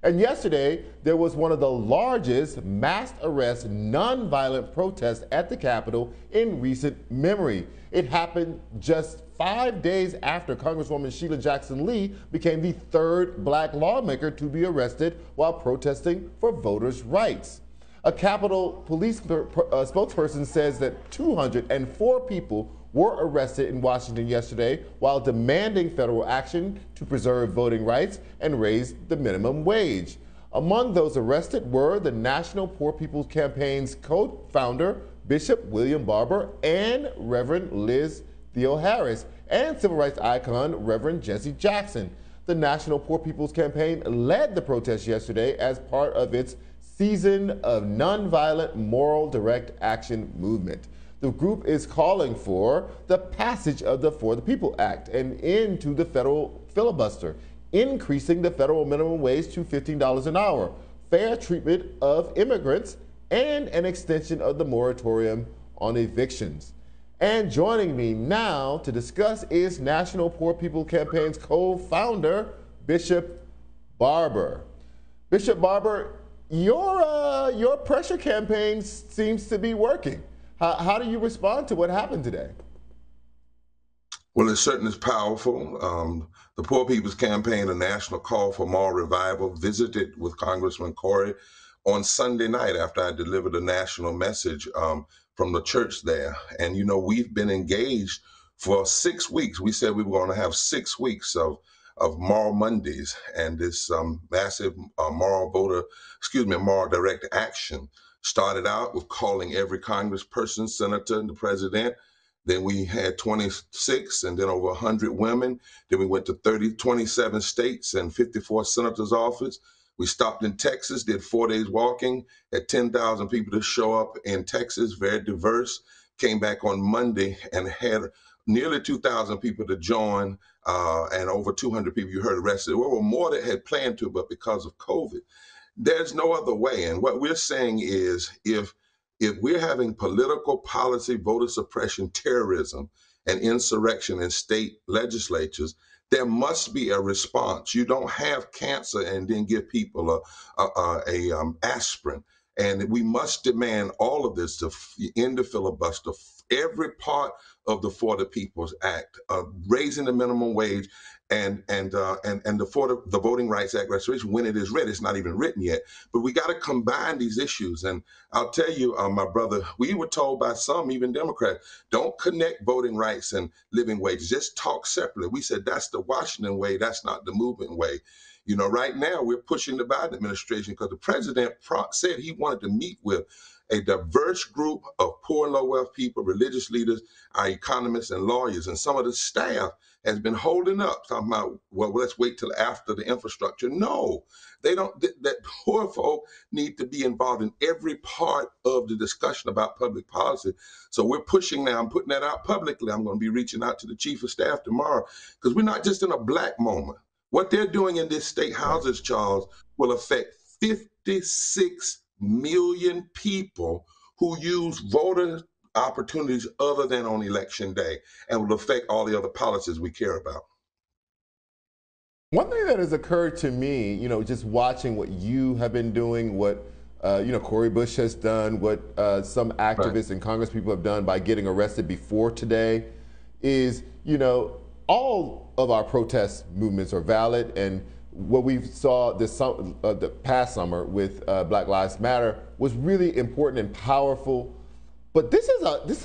And yesterday, there was one of the largest mass arrest nonviolent protests at the Capitol in recent memory. It happened just 5 days after Congresswoman Sheila Jackson Lee became the third black lawmaker to be arrested while protesting for voters' rights. A Capitol Police spokesperson says that 204 people were arrested in Washington yesterday while demanding federal action to preserve voting rights and raise the minimum wage. Among those arrested were the National Poor People's Campaign's co-founder, Bishop William Barber, and Reverend Liz Theoharis, and civil rights icon Reverend Jesse Jackson. The National Poor People's Campaign led the protest yesterday as part of its season of nonviolent moral direct action movement. The group is calling for the passage of the For the People Act and end to the federal filibuster, increasing the federal minimum wage to $15 an hour, fair treatment of immigrants, and an extension of the moratorium on evictions. And joining me now to discuss is National Poor People Campaign's co-founder, Bishop Barber. Bishop Barber, your pressure campaign seems to be working. How do you respond to what happened today? Well, it certainly is powerful. The Poor People's Campaign, a national call for moral revival, visited with Congressman Corey on Sunday night after I delivered a national message from the church there. And, you know, we've been engaged for 6 weeks. We said we were going to have 6 weeks of Moral Mondays and this massive moral direct action. Started out with calling every congressperson, senator, and the president. Then we had 26 and then over 100 women. Then we went to 27 states and 54 senators' office. We stopped in Texas, did 4 days walking, had 10,000 people to show up in Texas, very diverse. Came back on Monday and had nearly 2,000 people to join and over 200 people you heard arrested. There were more that had planned to, but because of COVID, there's no other way. And what we're saying is if we're having political policy, voter suppression, terrorism, and insurrection in state legislatures, there must be a response. You don't have cancer and then give people a aspirin. And we must demand all of this to end the filibuster, every part of the For the People's Act, raising the minimum wage, and the Voting Rights Act restoration when it is ready. It's not even written yet, but we got to combine these issues. And I'll tell you, my brother, we were told by some, even Democrats, don't connect voting rights and living wages. Just talk separately. We said that's the Washington way. That's not the movement way. You know, right now we're pushing the Biden administration because the president said he wanted to meet with a diverse group of poor and low wealth people, religious leaders, our economists and lawyers. And some of the staff has been holding up, talking about, well, let's wait till after the infrastructure. No, they don't. That poor folk need to be involved in every part of the discussion about public policy. So we're pushing now. I'm putting that out publicly. I'm going to be reaching out to the chief of staff tomorrow because we're not just in a black moment. What they're doing in this state houses, Charles, will affect 56 million people who use voter opportunities other than on election day, and will affect all the other policies we care about. One thing that has occurred to me, you know, just watching what you have been doing, what Cori Bush has done, what some activists and Congress people have done by getting arrested before today, is, you know, all of our protest movements are valid, and what we saw the past summer with Black Lives Matter was really important and powerful. But this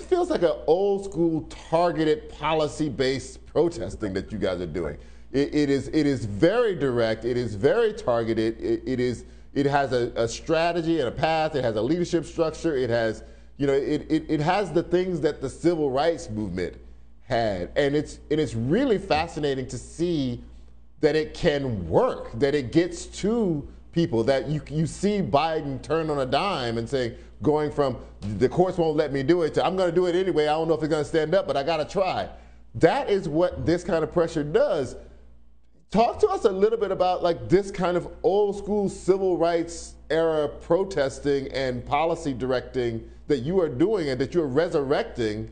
feels like an old school targeted policy-based protesting that you guys are doing. It is very direct. It is very targeted. It has a strategy and a path. It has a leadership structure. It has, you know, it has the things that the civil rights movement had, and it's really fascinating to see that it can work, that it gets to people, that you see Biden turn on a dime and say, going from the courts won't let me do it to I'm going to do it anyway. I don't know if it's going to stand up, but I got to try. That is what this kind of pressure does. Talk to us a little bit about like this kind of old school civil rights era protesting and policy directing that you are doing and that you're resurrecting,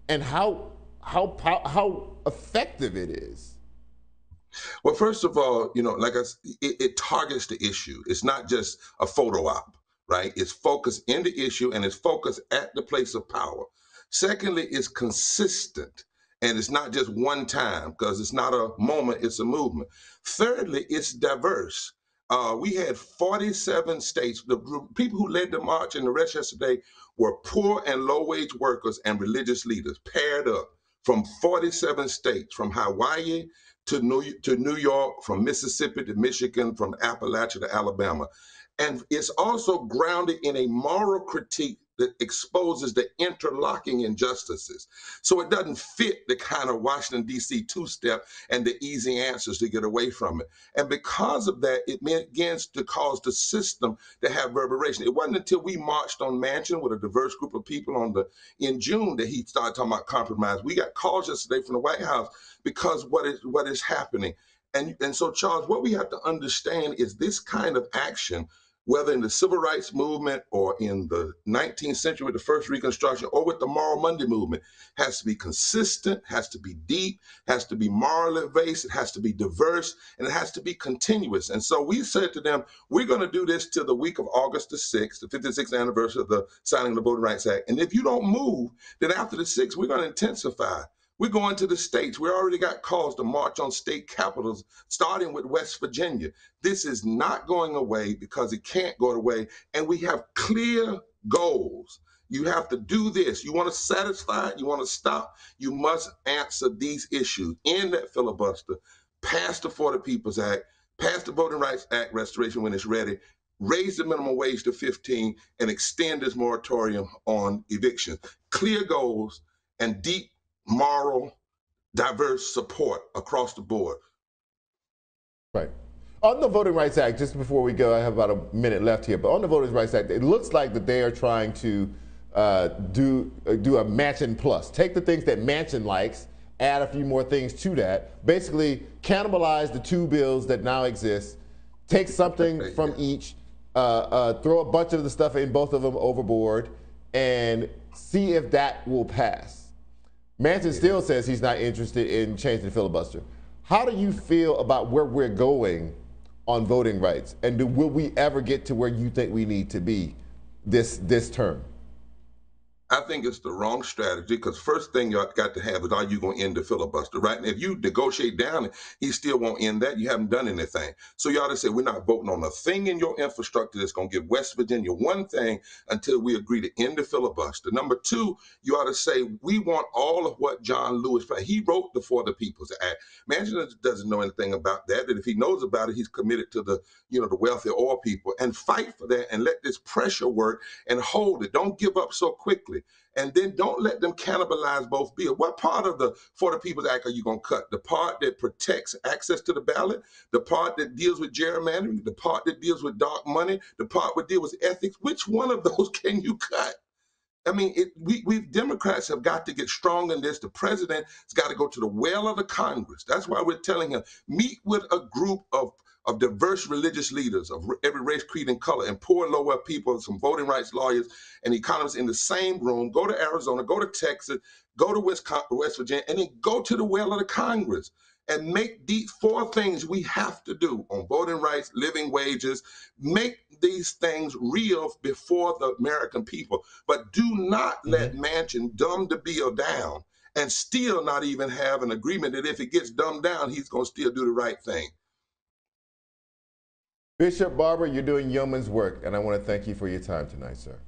and how effective it is. Well, first of all, it targets the issue. It's not just a photo op, right? It's focused in the issue and it's focused at the place of power. Secondly, it's consistent and it's not just one time because it's not a moment, it's a movement. Thirdly, it's diverse. We had 47 states. The people who led the march and the rest yesterday were poor and low wage workers and religious leaders paired up from 47 states, from Hawaii to New York, from Mississippi to Michigan, from Appalachia to Alabama. And it's also grounded in a moral critique that exposes the interlocking injustices. So it doesn't fit the kind of Washington, D.C. two-step and the easy answers to get away from it. And because of that, it begins to cause the system to have reverberation. It wasn't until we marched on Manchin with a diverse group of people in June that he started talking about compromise. We got calls yesterday from the White House because what is happening. And so, Charles, what we have to understand is this kind of action, whether in the civil rights movement or in the 19th century with the first Reconstruction or with the Moral Monday movement, has to be consistent, has to be deep, has to be morally based, it has to be diverse, and it has to be continuous. And so we said to them, we're going to do this till the week of August the 6th, the 56th anniversary of the signing of the Voting Rights Act. And if you don't move, then after the 6th, we're going to intensify. We're going to the states. We already got calls to march on state capitals, starting with West Virginia. This is not going away because it can't go away. And we have clear goals. You have to do this. You want to satisfy it? You want to stop? You must answer these issues. End that filibuster. Pass the 40 People's Act. Pass the Voting Rights Act restoration when it's ready. Raise the minimum wage to 15 and extend this moratorium on evictions. Clear goals and deep moral, diverse support across the board. Right. On the Voting Rights Act, just before we go, I have about a minute left here, but on the Voting Rights Act, it looks like that they are trying to do a Manchin plus. Take the things that Manchin likes, add a few more things to that, basically cannibalize the two bills that now exist, take something from each, throw a bunch of the stuff in both of them overboard, and see if that will pass. Manchin still says he's not interested in changing the filibuster. How do you feel about where we're going on voting rights? And will we ever get to where you think we need to be this term? I think it's the wrong strategy because first thing you got to have is, are you going to end the filibuster, right? And if you negotiate down it, he still won't end that. You haven't done anything. So you ought to say, we're not voting on a thing in your infrastructure that's going to give West Virginia one thing until we agree to end the filibuster. Number two, you ought to say, we want all of what John Lewis, he wrote the For the People's Act. Manchin doesn't know anything about that. And if he knows about it, he's committed to the wealthy oil people, and fight for that and let this pressure work and hold it. Don't give up so quickly. And then don't let them cannibalize both bills. What part of the For the People's Act are you going to cut? The part that protects access to the ballot? The part that deals with gerrymandering? The part that deals with dark money? The part that deals with ethics? Which one of those can you cut? I mean, we Democrats have got to get strong in this. The president has got to go to the well of the Congress. That's why we're telling him, meet with a group of diverse religious leaders of every race, creed, and color, and poor and low-wealth people, some voting rights lawyers and economists in the same room. Go to Arizona, go to Texas, go to West Virginia, and then go to the well of the Congress and make these four things we have to do on voting rights, living wages, make these things real before the American people. But do not let Manchin dumb the bill down and still not even have an agreement that if it gets dumbed down, he's going to still do the right thing. Bishop Barber, you're doing yeoman's work, and I want to thank you for your time tonight, sir.